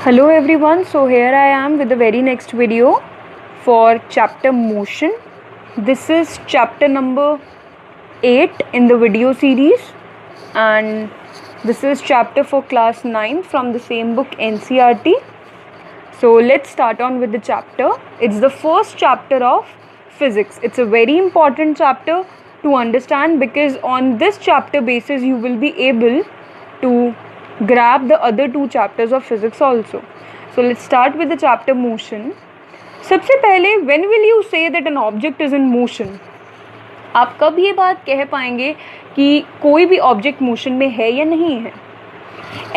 Hello everyone, so here I am with the very next video for chapter motion. This is chapter number 8 in the video series, and this is chapter for class 9 from the same book NCERT. So let's start on with the chapter. It's the first chapter of physics. It's a very important chapter to understand because on this chapter basis you will be able to grab the other two chapters of physics also. So let's start with the chapter motion. सबसे पहले when will you say that an object is in motion? आप कब ये बात कह पाएंगे कि कोई भी ऑब्जेक्ट मोशन में है या नहीं है?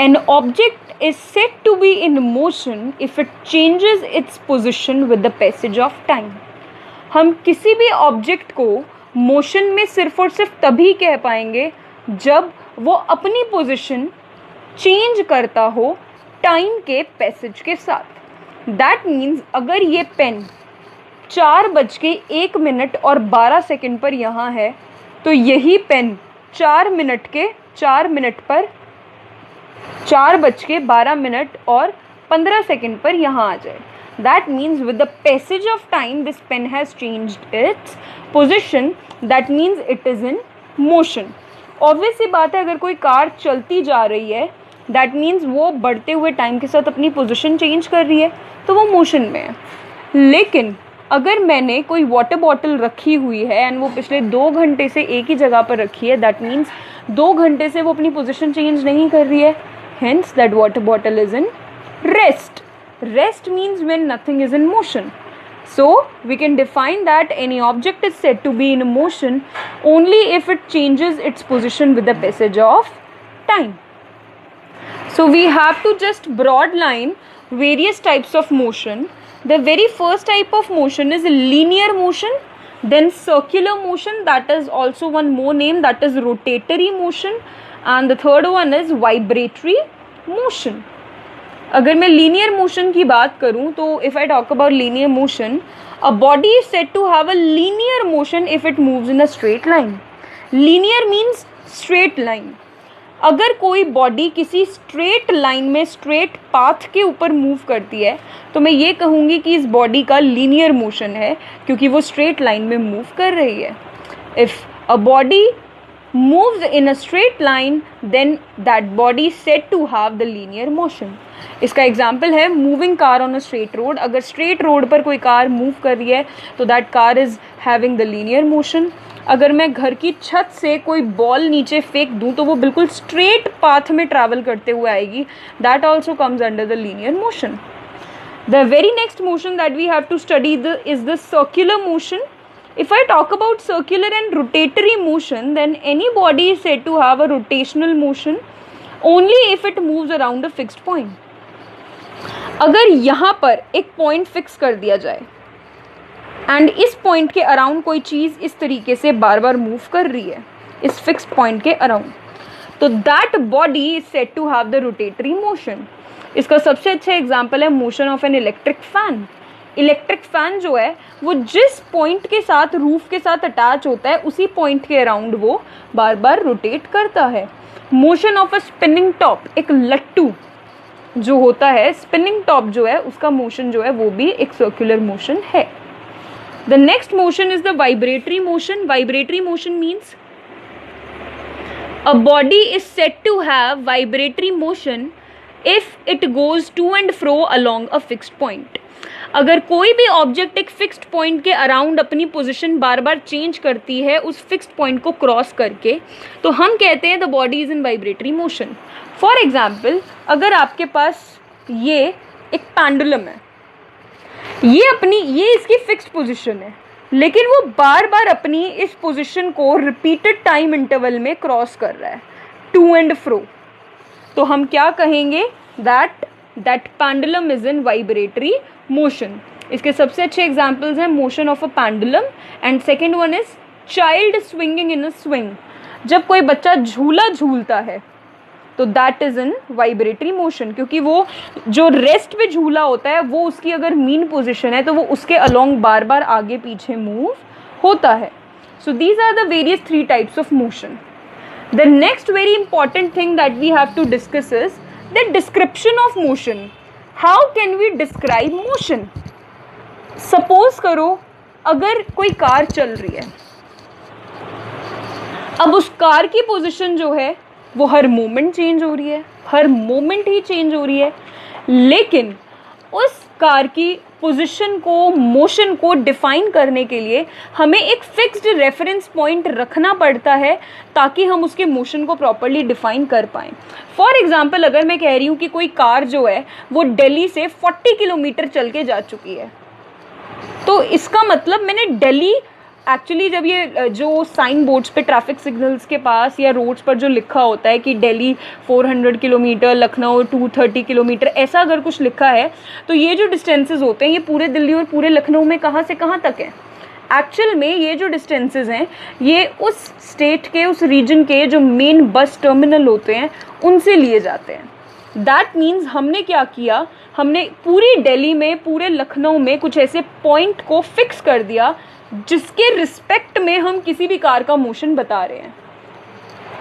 An object is said to be in motion if it changes its position with the passage of time. हम किसी भी ऑब्जेक्ट को मोशन में सिर्फ और सिर्फ तभी कह पाएंगे जब वो अपनी पोजीशन चेंज करता हो टाइम के पैसेज के साथ. दैट मीन्स अगर ये पेन 4:01 और 12 सेकंड पर यहाँ है तो यही पेन 4 मिनट पर 4:12 और 15 सेकंड पर यहाँ आ जाए. That means with the passage of time this pen has changed its position. That means it is in motion. Obvious सी बात है, अगर कोई कार चलती जा रही है that means वो बढ़ते हुए टाइम के साथ अपनी पोजीशन चेंज कर रही है तो वो मोशन में है. लेकिन अगर मैंने कोई वाटर बॉटल रखी हुई है एंड वो पिछले 2 घंटे से एक ही जगह पर रखी है, दैट मीन्स 2 घंटे से वो अपनी पोजीशन चेंज नहीं कर रही है. Hence that water bottle is in rest. Rest means when nothing is in motion. So we can define that any object is said to be in motion only if it changes its position with the passage of time. So we have to just broad line various types of motion. The very first type of motion is linear motion, then circular motion, that is also one more name, that is rotatory motion, and the third one is vibratory motion. अगर मैं linear motion की बात करूं तो if I talk about linear motion, a body is said to have a linear motion if it moves in a straight line. Linear means straight line. अगर कोई बॉडी किसी स्ट्रेट लाइन में स्ट्रेट पाथ के ऊपर मूव करती है तो मैं ये कहूँगी कि इस बॉडी का लीनियर मोशन है क्योंकि वो स्ट्रेट लाइन में मूव कर रही है. If a body moves in a straight line then that body is said to have the linear motion. इसका एग्जाम्पल है moving car on a straight road. अगर स्ट्रेट रोड पर कोई कार मूव कर रही है तो that car is having the linear motion. अगर मैं घर की छत से कोई बॉल नीचे फेंक दूं तो वो बिल्कुल स्ट्रेट पाथ में ट्रैवल करते हुए आएगी. That also comes under the linear motion. The very next motion that we have to study is the circular motion. If I talk about circular and rotatory motion, then any body is said to have a rotational motion only if it moves around a fixed point. अगर यहाँ पर एक point fix कर दिया जाए and इस point के around कोई चीज़ इस तरीके से बार बार मूव कर रही है इस फिक्स्ड पॉइंट के अराउंड, तो that body is said to have the rotatory motion. इसका सबसे अच्छा एग्जाम्पल है motion of an electric fan. Electric fan जो है वो जिस पॉइंट के साथ रूफ के साथ अटैच होता है उसी पॉइंट के अराउंड वो बार बार रोटेट करता है. Motion of a spinning top, एक लट्टू जो होता है स्पिनिंग टॉप जो है उसका मोशन जो है वो भी एक सर्कुलर मोशन है. The next motion is the vibratory motion. Vibratory motion means a body is said to have vibratory motion if it goes to and fro along a fixed point. अगर कोई भी object एक fixed point के around अपनी position बार बार change करती है उस फिक्स्ड पॉइंट को क्रॉस करके तो हम कहते हैं the body is in vibratory motion. For example, अगर आपके पास ये एक पेंडुलम है, ये इसकी फिक्स्ड पोजीशन है लेकिन वो बार बार अपनी इस पोजीशन को रिपीटेड टाइम इंटरवल में क्रॉस कर रहा है टू एंड फ्रो, तो हम क्या कहेंगे that pendulum is in vibratory motion. इसके सबसे अच्छे एग्जाम्पल्स हैं motion of a pendulum and second one is child swinging in a swing. जब कोई बच्चा झूला झूलता है तो that is in vibratory motion क्योंकि वो जो रेस्ट पे झूला होता है वो उसकी अगर मीन पोजीशन है तो वो उसके अलोंग बार बार आगे पीछे मूव होता है. So these are the various 3 types of motion. The next very important thing that we have to discuss is the description of motion. How can we describe motion? Suppose करो अगर कोई car चल रही है, अब उस कार की position जो है वो हर मोमेंट चेंज हो रही है, हर मोमेंट ही चेंज हो रही है, लेकिन उस कार की पोजीशन को, मोशन को डिफाइन करने के लिए हमें एक फिक्स्ड रेफरेंस पॉइंट रखना पड़ता है ताकि हम उसके मोशन को प्रॉपर्ली डिफाइन कर पाएँ। फॉर एग्जाम्पल, अगर मैं कह रही हूँ कि कोई कार जो है वो दिल्ली से 40 किलोमीटर चल के जा चुकी है, तो इसका मतलब मैंने दिल्ली, एक्चुअली जब ये जो साइन बोर्ड्स पे ट्रैफिक सिग्नल्स के पास या रोड्स पर जो लिखा होता है कि दिल्ली 400 किलोमीटर, लखनऊ 230 किलोमीटर, ऐसा अगर कुछ लिखा है, तो ये जो डिस्टेंसेस होते हैं ये पूरे दिल्ली और पूरे लखनऊ में कहाँ से कहाँ तक है? एक्चुअल में ये जो डिस्टेंसेस हैं ये उस स्टेट के, उस रीजन के जो मेन बस टर्मिनल होते हैं उनसे लिए जाते हैं। दैट मीन्स हमने क्या किया, हमने पूरी दिल्ली में, पूरे लखनऊ में कुछ ऐसे पॉइंट को फिक्स कर दिया जिसके रिस्पेक्ट में हम किसी भी कार का मोशन बता रहे हैं।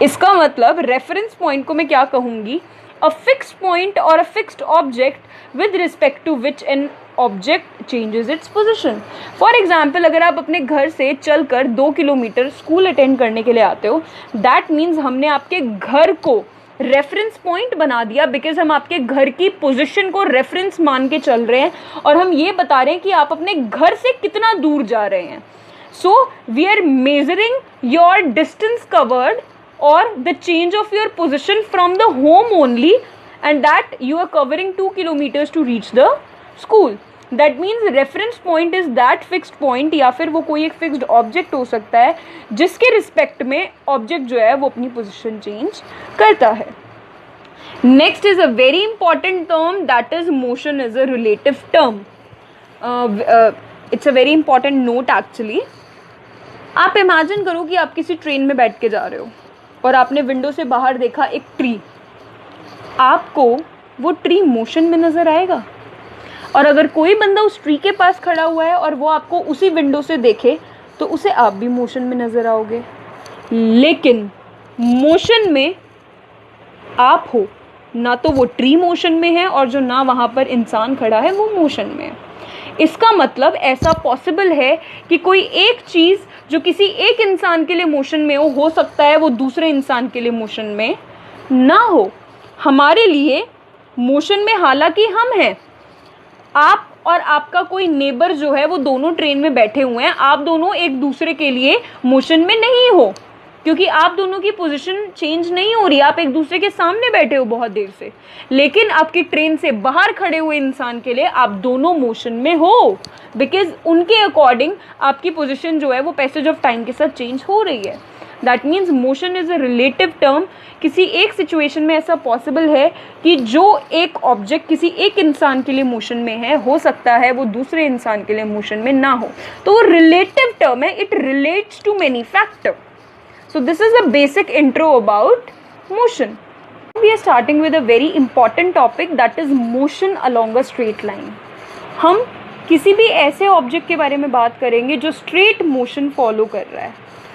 इसका मतलब रेफरेंस पॉइंट को मैं क्या कहूँगी? अ फिक्स्ड पॉइंट और a fixed object with respect to which an object changes its position. For example, अगर आप अपने घर से चलकर 2 किलोमीटर स्कूल अटेंड करने के लिए आते हो, दैट मीन्स हमने आपके घर को रेफरेंस पॉइंट बना दिया, बिकॉज हम आपके घर की पोजीशन को रेफरेंस मान के चल रहे हैं और हम ये बता रहे हैं कि आप अपने घर से कितना दूर जा रहे हैं। So we are measuring your distance covered और the change of your position from the home only, and that you are covering 2 kilometres to reach the school. That means reference point is that fixed point, या फिर वो कोई एक fixed object हो सकता है जिसके रिस्पेक्ट में ऑब्जेक्ट जो है वो अपनी पोजीशन चेंज करता है। Next is a very important term, that is motion is a relative term. It's a very important not actually. आप इमेजिन करो कि आप किसी ट्रेन में बैठ के जा रहे हो और आपने विंडो से बाहर देखा एक ट्री, आपको वो ट्री मोशन में नजर आएगा, और अगर कोई बंदा उस ट्री के पास खड़ा हुआ है और वो आपको उसी विंडो से देखे तो उसे आप भी मोशन में नजर आओगे। लेकिन मोशन में आप हो, ना तो वो ट्री मोशन में है और जो ना वहाँ पर इंसान खड़ा है वो मोशन में है। इसका मतलब ऐसा पॉसिबल है कि कोई एक चीज़ जो किसी एक इंसान के लिए मोशन में हो सकता है वो दूसरे इंसान के लिए मोशन में ना हो। हमारे लिए मोशन में हालांकि हम हैं, आप और आपका कोई नेबर जो है वो दोनों ट्रेन में बैठे हुए हैं, आप दोनों एक दूसरे के लिए मोशन में नहीं हो, क्योंकि आप दोनों की पोजीशन चेंज नहीं हो रही, आप एक दूसरे के सामने बैठे हो बहुत देर से। लेकिन आपकी ट्रेन से बाहर खड़े हुए इंसान के लिए आप दोनों मोशन में हो, बिकॉज उनके अकॉर्डिंग आपकी पोजीशन जो है वो पैसेज ऑफ टाइम के साथ चेंज हो रही है। That means motion is a relative term. किसी एक सिचुएशन में ऐसा पॉसिबल है कि जो एक ऑब्जेक्ट किसी एक इंसान के लिए मोशन में है, हो सकता है वो दूसरे इंसान के लिए मोशन में ना हो, तो वो रिलेटिव टर्म है। It relates to many factor. So this is a basic intro about motion. We are starting with a very important topic, that is motion along a straight line. हम किसी भी ऐसे ऑब्जेक्ट के बारे में बात करेंगे जो स्ट्रेट मोशन फॉलो कर रहा है।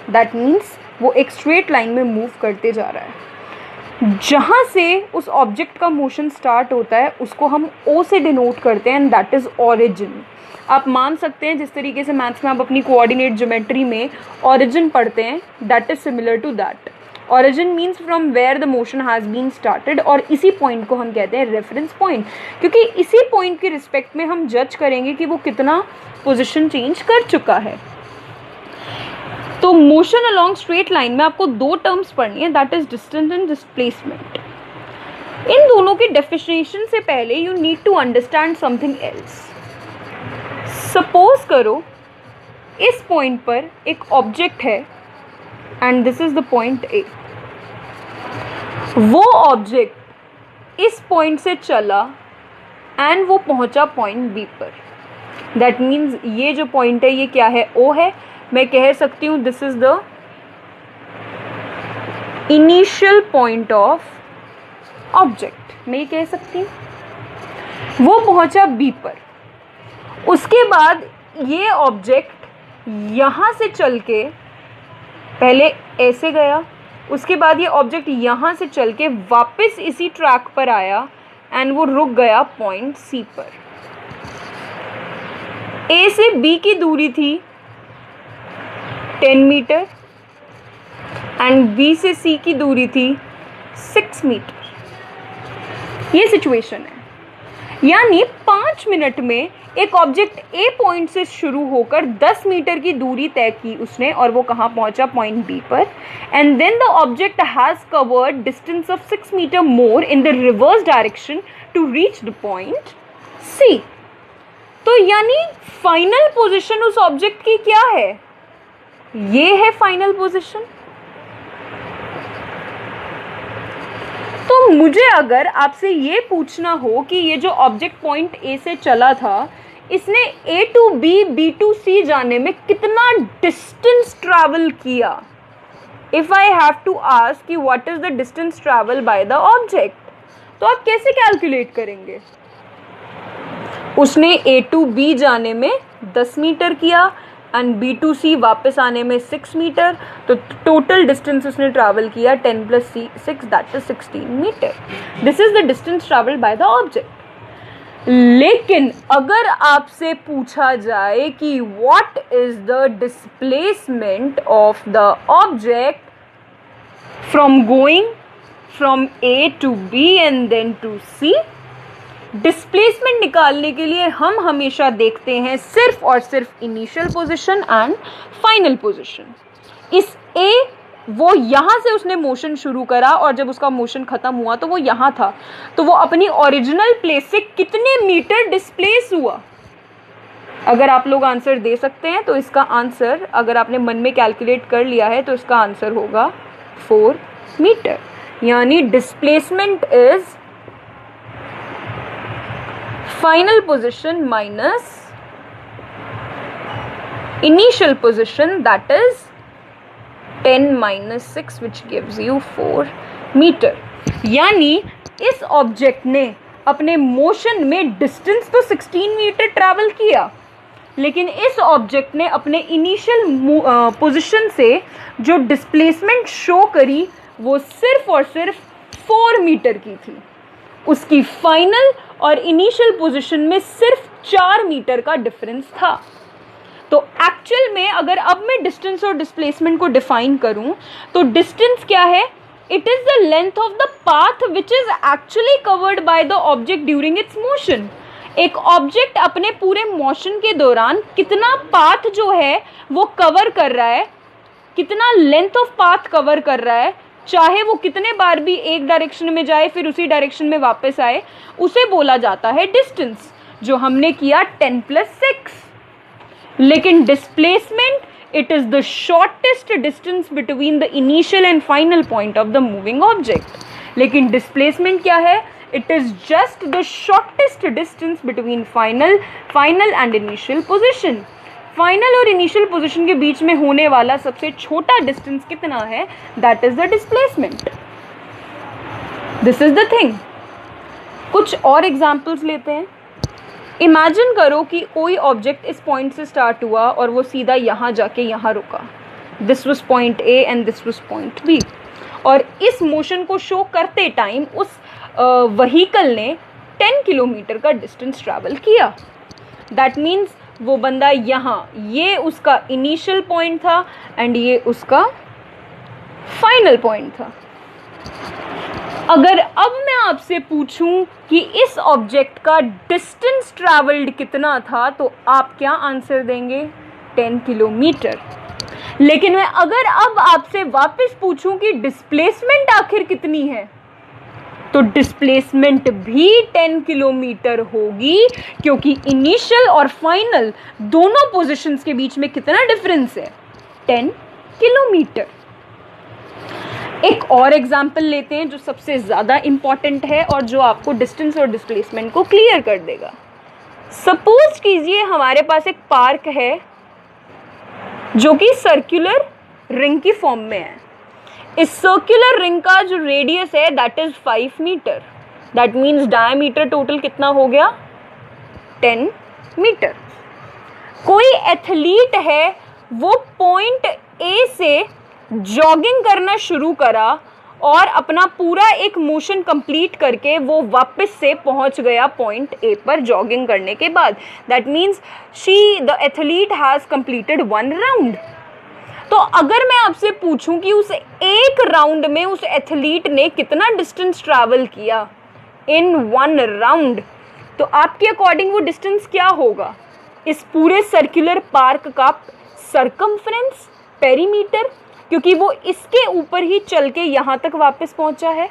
That means वो एक स्ट्रेट लाइन में मूव करते जा रहा है। जहाँ से उस ऑब्जेक्ट का मोशन स्टार्ट होता है उसको हम O से डिनोट करते हैं, एंड दैट इज ऑरिजिन। आप मान सकते हैं जिस तरीके से मैथ्स में आप अपनी कोऑर्डिनेट ज्योमेट्री में ऑरिजिन पढ़ते हैं, that is similar to that. Origin means from where the motion has been started, और इसी पॉइंट को हम कहते हैं रेफरेंस पॉइंट, क्योंकि इसी पॉइंट के रिस्पेक्ट में हम जज करेंगे कि वो कितना पोजिशन चेंज कर चुका है। तो मोशन अलॉन्ग स्ट्रेट लाइन में आपको दो टर्म्स पढ़नी है, that is distance and displacement. इन दोनों की डेफिनेशन से पहले you need to understand something else. Suppose करो इस पॉइंट पर एक ऑब्जेक्ट है and this is the point A. वो ऑब्जेक्ट इस पॉइंट से चला एंड वो पहुंचा पॉइंट बी पर। दैट मीन्स ये जो पॉइंट है ये क्या है? ओ है। मैं कह सकती हूँ this is the initial point of object, मैं ये कह सकती हूँ। वो पहुंचा बी पर, उसके बाद ये ऑब्जेक्ट यहाँ से चल के पहले ऐसे गया, उसके बाद ये ऑब्जेक्ट यहाँ से चल के वापस इसी ट्रैक पर आया एंड वो रुक गया पॉइंट सी पर। ए से बी की दूरी थी 10 मीटर एंड बी से सी की दूरी थी 6 मीटर। ये सिचुएशन है, यानी 5 मिनट में एक ऑब्जेक्ट ए पॉइंट से शुरू होकर 10 मीटर की दूरी तय की उसने, और वो कहाँ पहुंचा, पॉइंट बी पर। And then the object has covered distance of 6 metre more in the reverse direction to reach the point C. तो यानी फाइनल पोजीशन उस ऑब्जेक्ट की क्या है, ये है फाइनल पोजीशन। तो मुझे अगर आपसे ये पूछना हो कि ये जो ऑब्जेक्ट पॉइंट ए से चला था, इसने A to B, B to C जाने में कितना डिस्टेंस ट्रैवल किया, if I have to ask कि what is the distance travel by the object, तो आप कैसे कैलकुलेट करेंगे? उसने ए टू बी जाने में 10 मीटर किया एंड बी टू सी वापस आने में 6 मीटर, तो टोटल डिस्टेंस उसने ट्रैवल किया 10 + 6 that is 16 metre. This is the distance travel by the object. लेकिन अगर आपसे पूछा जाए कि what is the displacement of the object from going from A to B and then to C, displacement निकालने के लिए हम हमेशा देखते हैं सिर्फ और सिर्फ initial position and final position. इस ए, वो यहाँ से उसने मोशन शुरू करा और जब उसका मोशन खत्म हुआ तो वो यहाँ था, तो वो अपनी ओरिजिनल प्लेस से कितने मीटर डिस्प्लेस हुआ? अगर आप लोग आंसर दे सकते हैं तो इसका आंसर, अगर आपने मन में कैलकुलेट कर लिया है, तो इसका आंसर होगा 4 मीटर। यानी displacement is final position minus initial position, that is 10 - 6 which gives you 4 metre. यानी इस ऑब्जेक्ट ने अपने मोशन में डिस्टेंस तो 16 मीटर ट्रैवल किया, लेकिन इस ऑब्जेक्ट ने अपने इनिशियल पोजीशन से जो डिस्प्लेसमेंट शो करी वो सिर्फ और सिर्फ 4 मीटर की थी। उसकी फाइनल और इनिशियल पोजीशन में सिर्फ 4 मीटर का डिफरेंस था। तो एक्चुअल में अगर अब मैं डिस्टेंस और डिस्प्लेसमेंट को डिफाइन करूं तो डिस्टेंस क्या है? It is the length of the path which is actually covered by the object during its motion. एक ऑब्जेक्ट अपने पूरे मोशन के दौरान कितना पाथ जो है वो कवर कर रहा है, कितना लेंथ ऑफ पाथ कवर कर रहा है, चाहे वो कितने बार भी एक डायरेक्शन में जाए फिर उसी डायरेक्शन में वापस आए, उसे बोला जाता है डिस्टेंस, जो हमने किया 10 + 6। लेकिन displacement, it is the shortest distance between the initial and final point of the moving object. लेकिन डिस्प्लेसमेंट क्या है? It is just the shortest distance between final and initial position. Final और इनिशियल पोजीशन के बीच में होने वाला सबसे छोटा डिस्टेंस कितना है? That is the displacement. This is the thing. कुछ और एग्जांपल्स लेते हैं। इमेजिन करो कि कोई ऑब्जेक्ट इस पॉइंट से स्टार्ट हुआ और वो सीधा यहाँ जाके यहाँ रुका। This was point A and this was point B, और इस मोशन को शो करते टाइम उस व्हीकल ने 10 किलोमीटर का डिस्टेंस ट्रैवल किया। दैट मीन्स वो बंदा यहाँ, ये उसका इनिशियल पॉइंट था एंड ये उसका फाइनल पॉइंट था। अगर अब मैं आपसे पूछूं कि इस ऑब्जेक्ट का डिस्टेंस ट्रैवल्ड कितना था, तो आप क्या आंसर देंगे? 10 किलोमीटर। लेकिन मैं अगर अब आपसे वापस पूछूं कि डिस्प्लेसमेंट आखिर कितनी है, तो डिस्प्लेसमेंट भी 10 किलोमीटर होगी, क्योंकि इनिशियल और फाइनल दोनों पोजीशंस के बीच में कितना डिफरेंस है? 10 किलोमीटर। एक और एग्जांपल लेते हैं जो सबसे ज़्यादा इंपॉर्टेंट है और जो आपको डिस्टेंस और डिस्प्लेसमेंट को क्लियर कर देगा। सपोज कीजिए हमारे पास एक पार्क है जो कि सर्कुलर रिंग की फॉर्म में है। इस सर्कुलर रिंग का जो रेडियस है that is 5 metre. That means diameter total कितना हो गया? 10 मीटर। कोई एथलीट है, वो पॉइंट ए से जॉगिंग करना शुरू करा और अपना पूरा एक मोशन कंप्लीट करके वो वापस से पहुंच गया पॉइंट ए पर जॉगिंग करने के बाद. That means the athlete has completed 1 round. तो अगर मैं आपसे पूछूं कि उस एक राउंड में उस एथलीट ने कितना डिस्टेंस ट्रैवल किया इन 1 राउंड, तो आपके अकॉर्डिंग वो डिस्टेंस क्या होगा? इस पूरे सर्कुलर पार्क का सरकमफ्रेंस, पेरीमीटर, क्योंकि वो इसके ऊपर ही चल के यहाँ तक वापस पहुँचा है.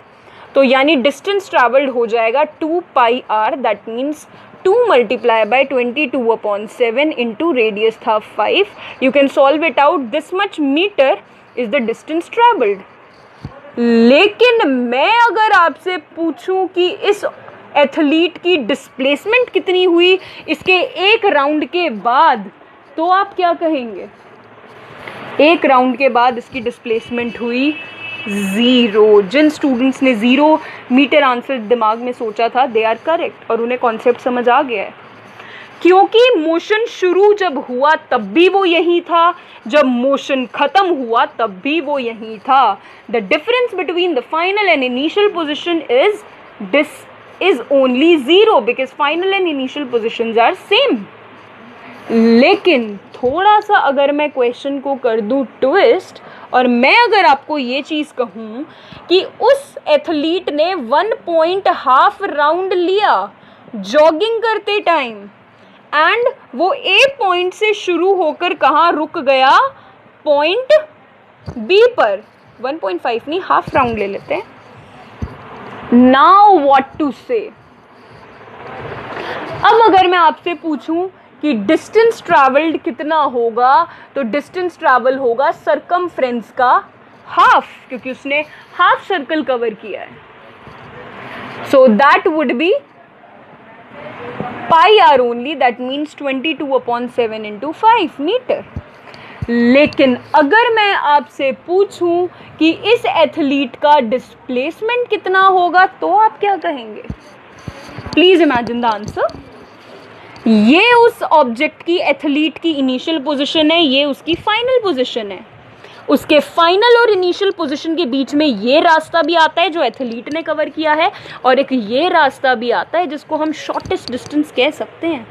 तो यानी डिस्टेंस ट्रैवल्ड हो जाएगा 2 pi r. That means 2 multiplied by 22/7 into radius था 5. You can solve it out. This much meter is the distance traveled. लेकिन मैं अगर आपसे पूछूं कि इस एथलीट की डिस्प्लेसमेंट कितनी हुई इसके एक राउंड के बाद, तो आप क्या कहेंगे? एक राउंड के बाद इसकी डिस्प्लेसमेंट हुई 0. जिन स्टूडेंट्स ने 0 मीटर आंसर दिमाग में सोचा था, दे आर करेक्ट और उन्हें कॉन्सेप्ट समझ आ गया है. क्योंकि मोशन शुरू जब हुआ तब भी वो यही था, जब मोशन खत्म हुआ तब भी वो यही था. The difference between the final and initial position is only 0 because final and initial positions are same. लेकिन थोड़ा सा अगर मैं क्वेश्चन को कर दूं ट्विस्ट, और मैं अगर आपको ये चीज़ कहूँ कि उस एथलीट ने 1.5 राउंड लिया जॉगिंग करते टाइम, एंड वो ए पॉइंट से शुरू होकर कहाँ रुक गया? पॉइंट बी पर. 1.5 नहीं, हाफ राउंड ले लेते हैं. नाउ व्हाट टू से? अब अगर मैं आपसे पूछूं कि डिस्टेंस ट्रैवल्ड कितना होगा, तो डिस्टेंस ट्रैवल होगा सरकमफ्रेंस का हाफ, क्योंकि उसने हाफ सर्कल कवर किया है. So that would be pi r only. That means 22/7 into 5 metre. लेकिन अगर मैं आपसे पूछूं कि इस एथलीट का डिस्प्लेसमेंट कितना होगा, तो आप क्या कहेंगे? Please imagine the answer. ये उस ऑब्जेक्ट की, एथलीट की इनिशियल पोजीशन है, ये उसकी फाइनल पोजीशन है. उसके फाइनल और इनिशियल पोजीशन के बीच में ये रास्ता भी आता है जो एथलीट ने कवर किया है, और एक ये रास्ता भी आता है जिसको हम शॉर्टेस्ट डिस्टेंस कह सकते हैं.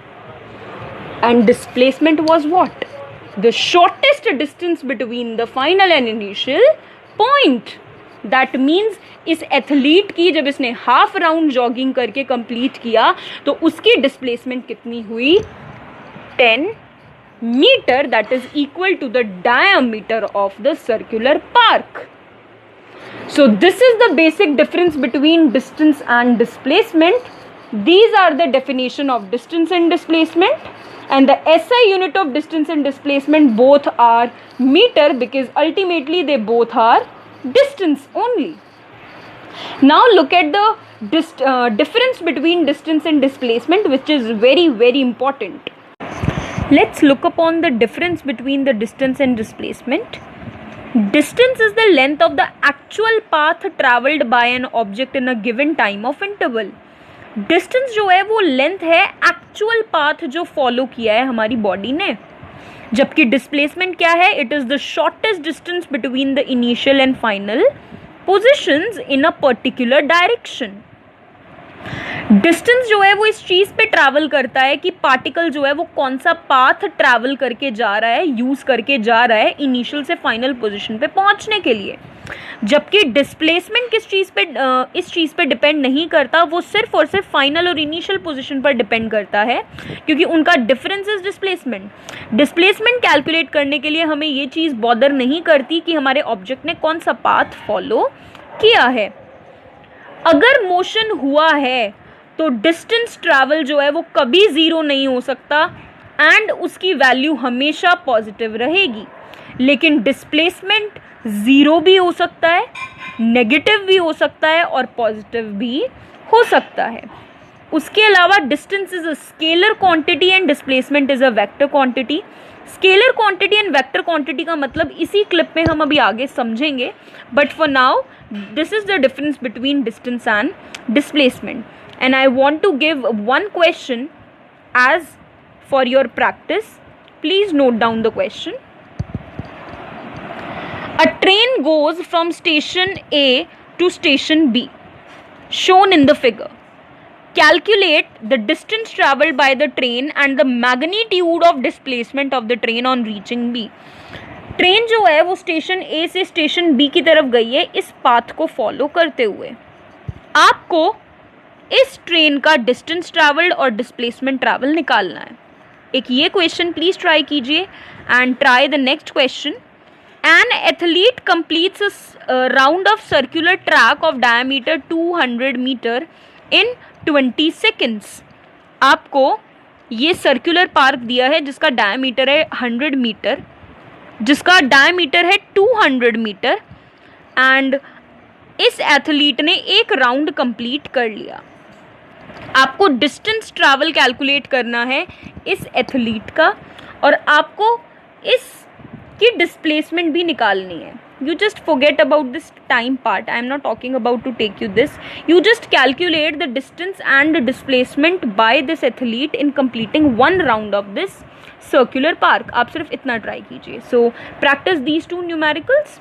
And displacement was what? The shortest distance between the final and initial point. That means इस एथलीट की जब इसने हाफ राउंड जॉगिंग करके कंप्लीट किया तो उसकी डिस्प्लेसमेंट कितनी हुई? 10 metre. That is equal to the diameter of the circular park. So this is the basic difference between distance and displacement. These are the definition of distance and displacement, and the SI unit of distance and displacement both are meter, because ultimately they both are distance only. Now look at the difference between distance and displacement, which is very, very important. Let's look upon the difference between the distance and displacement. Distance is the length of the actual path traveled by an object in a given time of interval. Distance जो है वो length है actual path जो follow किया है हमारी body ने. जबकि डिस्प्लेसमेंट क्या है? It is the shortest distance between the initial and final positions in a particular direction. Distance जो है वो इस चीज पे ट्रैवल करता है कि पार्टिकल जो है वो कौन सा पाथ ट्रैवल करके जा रहा है, यूज करके जा रहा है इनिशियल से फाइनल पोजीशन पे पहुंचने के लिए. जबकि डिस्प्लेसमेंट किस चीज़ पे, इस चीज़ पे डिपेंड नहीं करता, वो सिर्फ और सिर्फ फाइनल और इनिशियल पोजीशन पर डिपेंड करता है, क्योंकि उनका difference is displacement. Displacement calculate करने के लिए हमें ये चीज़ बॉदर नहीं करती कि हमारे ऑब्जेक्ट ने कौन सा पाथ फॉलो किया है. अगर मोशन हुआ है तो डिस्टेंस ट्रैवल जो है वो कभी ज़ीरो नहीं हो सकता, एंड उसकी वैल्यू हमेशा पॉजिटिव रहेगी. लेकिन डिस्प्लेसमेंट ज़ीरो भी हो सकता है, नेगेटिव भी हो सकता है, और पॉजिटिव भी हो सकता है. उसके अलावा distance is a scalar quantity and displacement is a vector quantity. Scalar quantity and vector quantity का मतलब इसी क्लिप में हम अभी आगे समझेंगे, but for now this is the difference between distance and displacement. And I want to give one question as for your practice. Please note down the question. A train goes from station A to station B shown in the figure. Calculate the distance traveled by the train and the magnitude of displacement of the train on reaching B. Train जो है वो station A से station B की तरफ गई है इस path को फॉलो करते हुए। आपको इस ट्रेन का डिस्टेंस ट्रैवल्ड और डिस्प्लेसमेंट ट्रैवल निकालना है। एक ये क्वेश्चन प्लीज ट्राई कीजिए and try the next question. An athlete completes a round of circular track of diameter 200 meter in 20 seconds. आपको ये सर्कुलर पार्क दिया है जिसका डायमीटर है 100 मीटर, जिसका डायमीटर है 200 मीटर एंड इस एथलीट ने एक राउंड कंप्लीट कर लिया। आपको डिस्टेंस ट्रैवल कैलकुलेट करना है इस एथलीट का और आपको इस की डिस्प्लेसमेंट भी निकालनी है। You just forget about this time part. I am not talking about to take you this. You just calculate the distance and the displacement by this athlete in completing one round of this circular park. आप सिर्फ इतना try कीजिए। So practice these two numericals.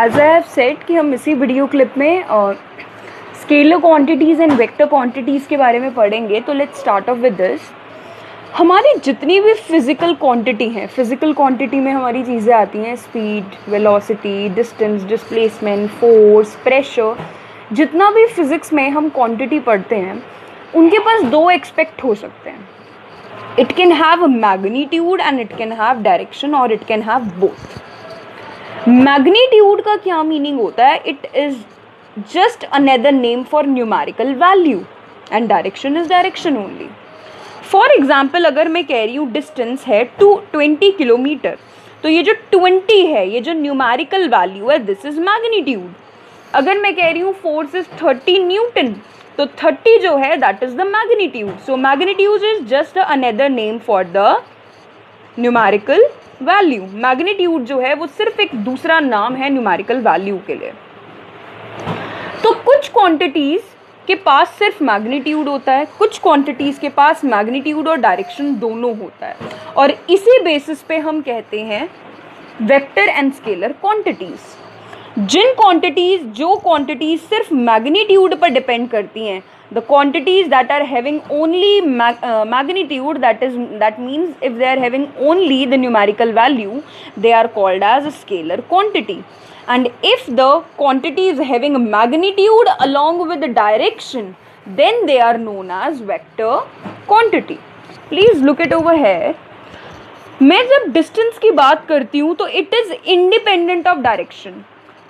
As I have said कि हम इसी video clip में scalar quantities and vector quantities के बारे में पढ़ेंगे। तो let's start of with this. हमारी जितनी भी फिजिकल क्वांटिटी हैं, फिजिकल क्वांटिटी में हमारी चीज़ें आती हैं speed, velocity, distance, displacement, force, pressure. जितना भी फिजिक्स में हम क्वांटिटी पढ़ते हैं उनके पास दो एक्सपेक्ट हो सकते हैं। It can have magnitude and it can have direction और it can have both. Magnitude का क्या मीनिंग होता है? It is just another name for numerical value and direction is direction only. For example अगर मैं कह रही हूँ डिस्टेंस है 20 किलोमीटर, तो ये जो 20 है ये जो न्यूमेरिकल वैल्यू है दिस इज मैग्नीट्यूड। अगर मैं कह रही हूँ फोर्स इज 30 न्यूटन, तो 30 जो है that is the magnitude. So magnitude is just another name for the numerical value. Magnitude जो है वो सिर्फ एक दूसरा नाम है न्यूमेरिकल वैल्यू के लिए। तो कुछ क्वांटिटीज के पास सिर्फ मैग्नीट्यूड होता है, कुछ क्वांटिटीज के पास मैग्नीट्यूड और डायरेक्शन दोनों होता है और इसी बेसिस पे हम कहते हैं वेक्टर एंड स्केलर क्वांटिटीज। जो क्वांटिटीज सिर्फ मैग्नीट्यूड पर डिपेंड करती हैं, the quantities that are having only magnitude, that means if they are having only the numerical value they are called as scalar quantity. And if the quantity is having a magnitude along with the direction, then they are known as vector quantity. Please look it over here. मैं जब distance की बात करती हूँ तो it is independent of direction.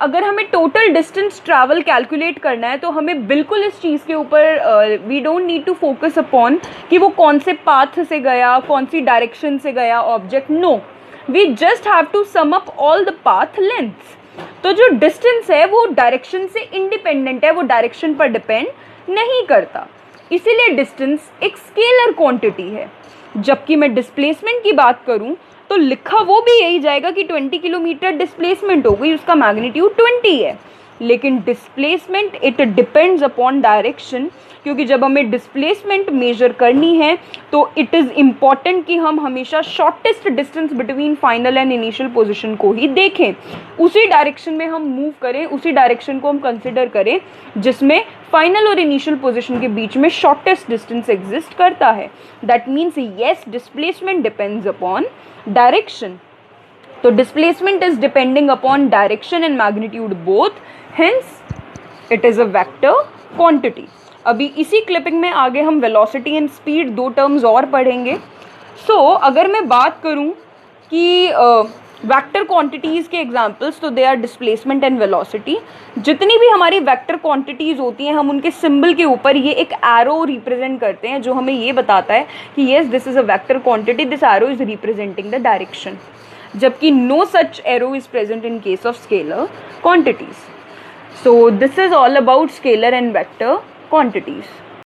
अगर हमें total distance travel calculate करना है तो हमें बिल्कुल इस चीज़ के ऊपर we don't need to focus upon कि वो कौन से path से गया, कौन सी direction से गया object. No, we just have to sum up all the path lengths. तो जो डिस्टेंस है वो डायरेक्शन से इंडिपेंडेंट है, वो डायरेक्शन पर डिपेंड नहीं करता, इसीलिए डिस्टेंस एक स्केलर क्वांटिटी है। जबकि मैं डिस्प्लेसमेंट की बात करूं तो लिखा वो भी यही जाएगा कि 20 किलोमीटर डिस्प्लेसमेंट हो गई, उसका मैग्नीट्यूड 20 है, लेकिन displacement it depends upon direction, क्योंकि जब हमें डिस्प्लेसमेंट मेजर करनी है तो इट इज़ इम्पॉर्टेंट कि हम हमेशा shortest distance between final and initial position को ही देखें, उसी डायरेक्शन में हम मूव करें, उसी डायरेक्शन को हम कंसिडर करें जिसमें फाइनल और इनिशियल पोजीशन के बीच में शॉर्टेस्ट डिस्टेंस एग्जिस्ट करता है। That means yes, displacement depends upon direction. तो displacement is depending upon direction and magnitude both, hence it is a vector quantity. अभी इसी क्लिपिंग में आगे हम वेलोसिटी एंड स्पीड दो टर्म्स और पढ़ेंगे। सो अगर मैं बात करूं कि वेक्टर क्वांटिटीज़ के एग्जांपल्स, तो they are displacement and velocity. जितनी भी हमारी वेक्टर क्वांटिटीज़ होती हैं हम उनके सिंबल के ऊपर ये एक एरो रिप्रेजेंट करते हैं जो हमें ये बताता है कि yes this is a vector quantity, this arrow is representing the direction, जबकि no such arrow is present in case of scalar quantities. So this is all about scalar and vector quantities.